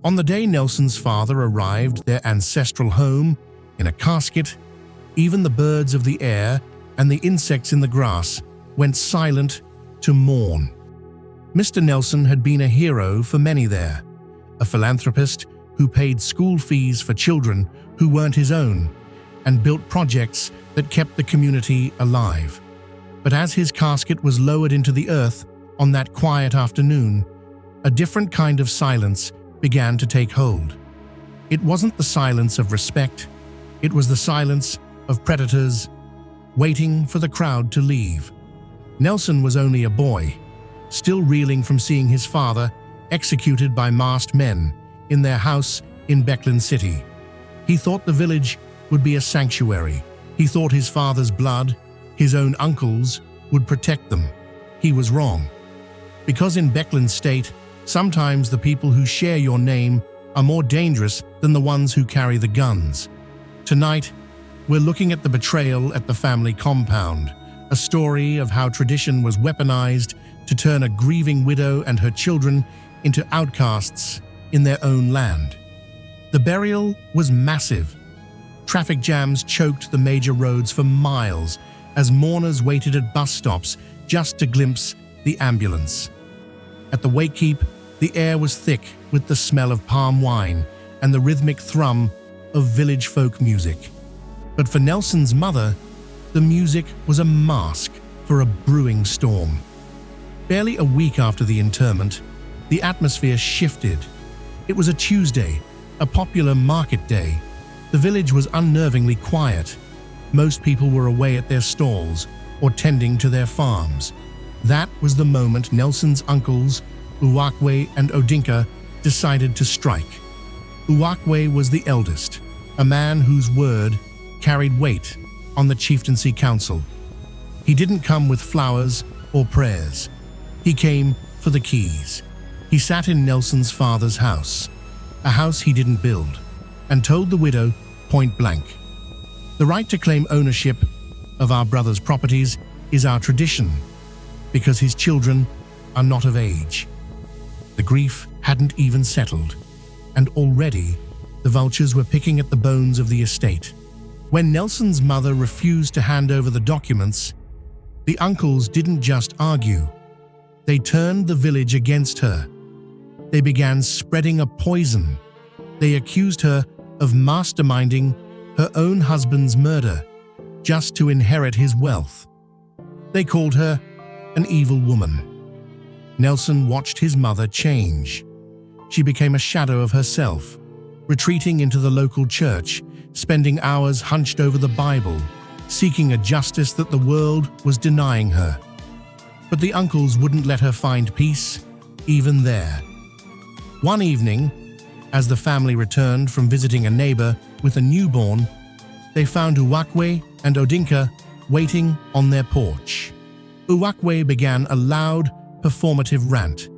On the day Nelson's father arrived their ancestral home in a casket, even the birds of the air and the insects in the grass went silent to mourn. Mr. Nelson had been a hero for many there, a philanthropist who paid school fees for children who weren't his own and built projects that kept the community alive. But as his casket was lowered into the earth on that quiet afternoon, a different kind of silence began to take hold. It wasn't the silence of respect, it was the silence of predators waiting for the crowd to leave. Nelson was only a boy, still reeling from seeing his father executed by masked men in their house in Becklin City. He thought the village would be a sanctuary. He thought his father's blood, his own uncles, would protect them. He was wrong. Because in Becklin State, sometimes the people who share your name are more dangerous than the ones who carry the guns. Tonight, we're looking at the betrayal at the family compound, a story of how tradition was weaponized to turn a grieving widow and her children into outcasts in their own land. The burial was massive. Traffic jams choked the major roads for miles as mourners waited at bus stops just to glimpse the ambulance. At the wake keep, the air was thick with the smell of palm wine and the rhythmic thrum of village folk music. But for Nelson's mother, the music was a mask for a brewing storm. Barely a week after the interment, the atmosphere shifted. It was a Tuesday, a popular market day. The village was unnervingly quiet. Most people were away at their stalls or tending to their farms. That was the moment Nelson's uncles, Uwakwe and Odinka, decided to strike. Uwakwe was the eldest, a man whose word carried weight on the chieftaincy council. He didn't come with flowers or prayers. He came for the keys. He sat in Nelson's father's house, a house he didn't build, and told the widow point blank, "The right to claim ownership of our brother's properties is our tradition, because his children are not of age." The grief hadn't even settled, and already the vultures were picking at the bones of the estate. When Nelson's mother refused to hand over the documents, the uncles didn't just argue. They turned the village against her. They began spreading a poison. They accused her of masterminding her own husband's murder just to inherit his wealth. They called her an evil woman. Nelson watched his mother change. She became a shadow of herself, retreating into the local church, spending hours hunched over the Bible, seeking a justice that the world was denying her. But the uncles wouldn't let her find peace, even there. One evening, as the family returned from visiting a neighbor with a newborn, they found Uwakwe and Odinka waiting on their porch. Uwakwe began a loud, performative rant,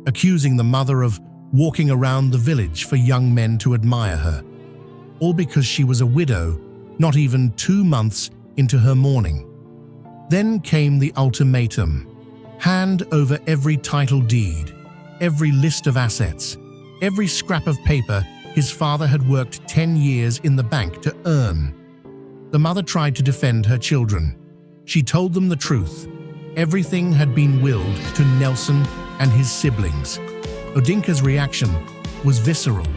accusing the mother of walking around the village for young men to admire her, all because she was a widow, not even 2 months into her mourning. Then came the ultimatum: hand over every title deed, every list of assets, every scrap of paper his father had worked 10 years in the bank to earn. The mother tried to defend her children. She told them the truth. Everything had been willed to Nelson and his siblings. Odinka's reaction was visceral.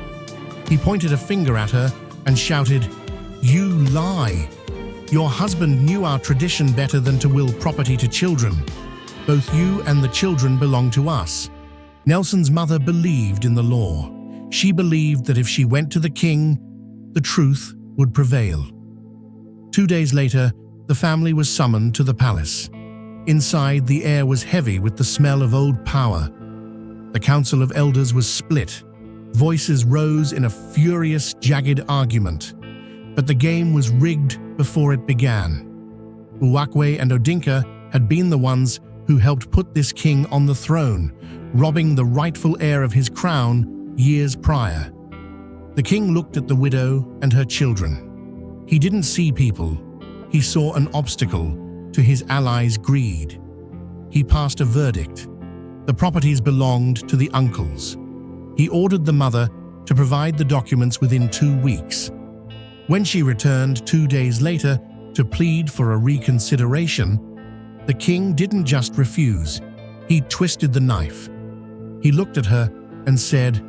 He pointed a finger at her and shouted, "You lie! Your husband knew our tradition better than to will property to children. Both you and the children belong to us." Nelson's mother believed in the law. She believed that if she went to the king, the truth would prevail. 2 days later, the family was summoned to the palace. Inside, the air was heavy with the smell of old power. The council of elders was split. Voices rose in a furious, jagged argument. But the game was rigged before it began. Uwakwe and Odinka had been the ones who helped put this king on the throne, robbing the rightful heir of his crown years prior. The king looked at the widow and her children. He didn't see people. He saw an obstacle to his allies' greed. He passed a verdict. The properties belonged to the uncles. He ordered the mother to provide the documents within 2 weeks. When she returned 2 days later to plead for a reconsideration, the king didn't just refuse, he twisted the knife. He looked at her and said,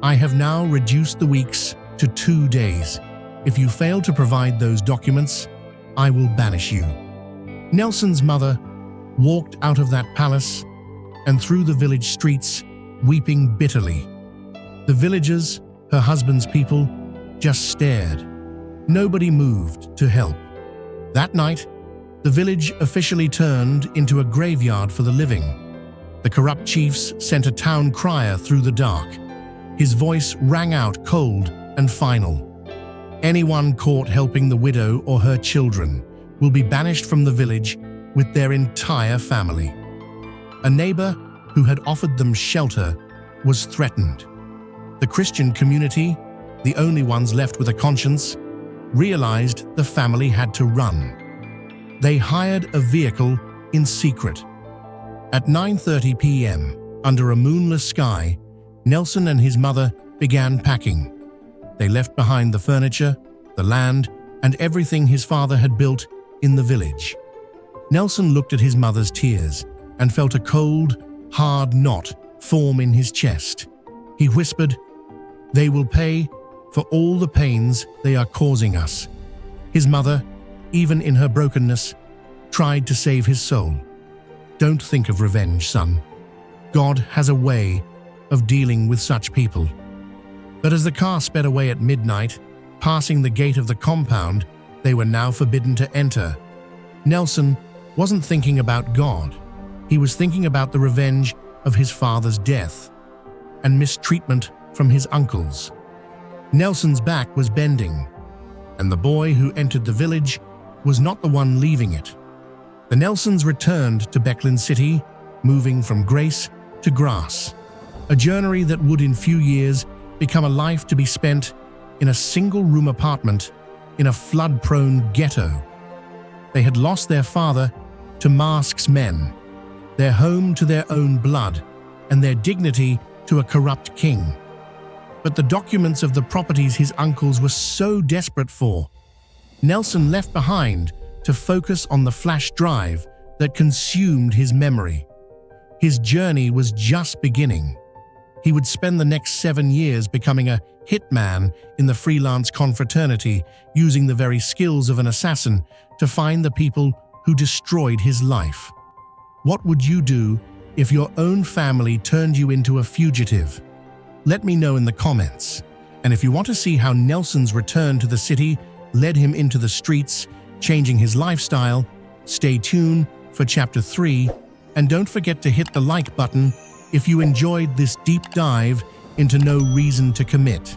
"I have now reduced the weeks to 2 days. If you fail to provide those documents, I will banish you." Nelson's mother walked out of that palace and through the village streets, weeping bitterly. The villagers, her husband's people, just stared. Nobody moved to help. That night, the village officially turned into a graveyard for the living. The corrupt chiefs sent a town crier through the dark. His voice rang out cold and final. Anyone caught helping the widow or her children will be banished from the village with their entire family. A neighbor who had offered them shelter was threatened. The Christian community, the only ones left with a conscience, realized the family had to run. They hired a vehicle in secret. At 9:30 p.m., under a moonless sky, Nelson and his mother began packing. They left behind the furniture, the land, and everything his father had built in the village. Nelson looked at his mother's tears and felt a cold, hard knot form in his chest. He whispered, "They will pay for all the pains they are causing us." His mother, even in her brokenness, tried to save his soul. "Don't think of revenge, son. God has a way of dealing with such people." But as the car sped away at midnight, passing the gate of the compound they were now forbidden to enter, Nelson wasn't thinking about God. He was thinking about the revenge of his father's death and mistreatment from his uncles. Nelson's back was bending, and the boy who entered the village was not the one leaving it. The Nelsons returned to Becklin City, moving from grace to grass, a journey that would in few years become a life to be spent in a single-room apartment in a flood-prone ghetto. They had lost their father to Mask's men, their home to their own blood, and their dignity to a corrupt king. But the documents of the properties his uncles were so desperate for, Nelson left behind to focus on the flash drive that consumed his memory. His journey was just beginning. He would spend the next 7 years becoming a hitman in the freelance confraternity, using the very skills of an assassin to find the people who destroyed his life. What would you do if your own family turned you into a fugitive? Let me know in the comments. And if you want to see how Nelson's return to the city led him into the streets, changing his lifestyle, stay tuned for Chapter 3, and don't forget to hit the like button if you enjoyed this deep dive into No Reason to Commit.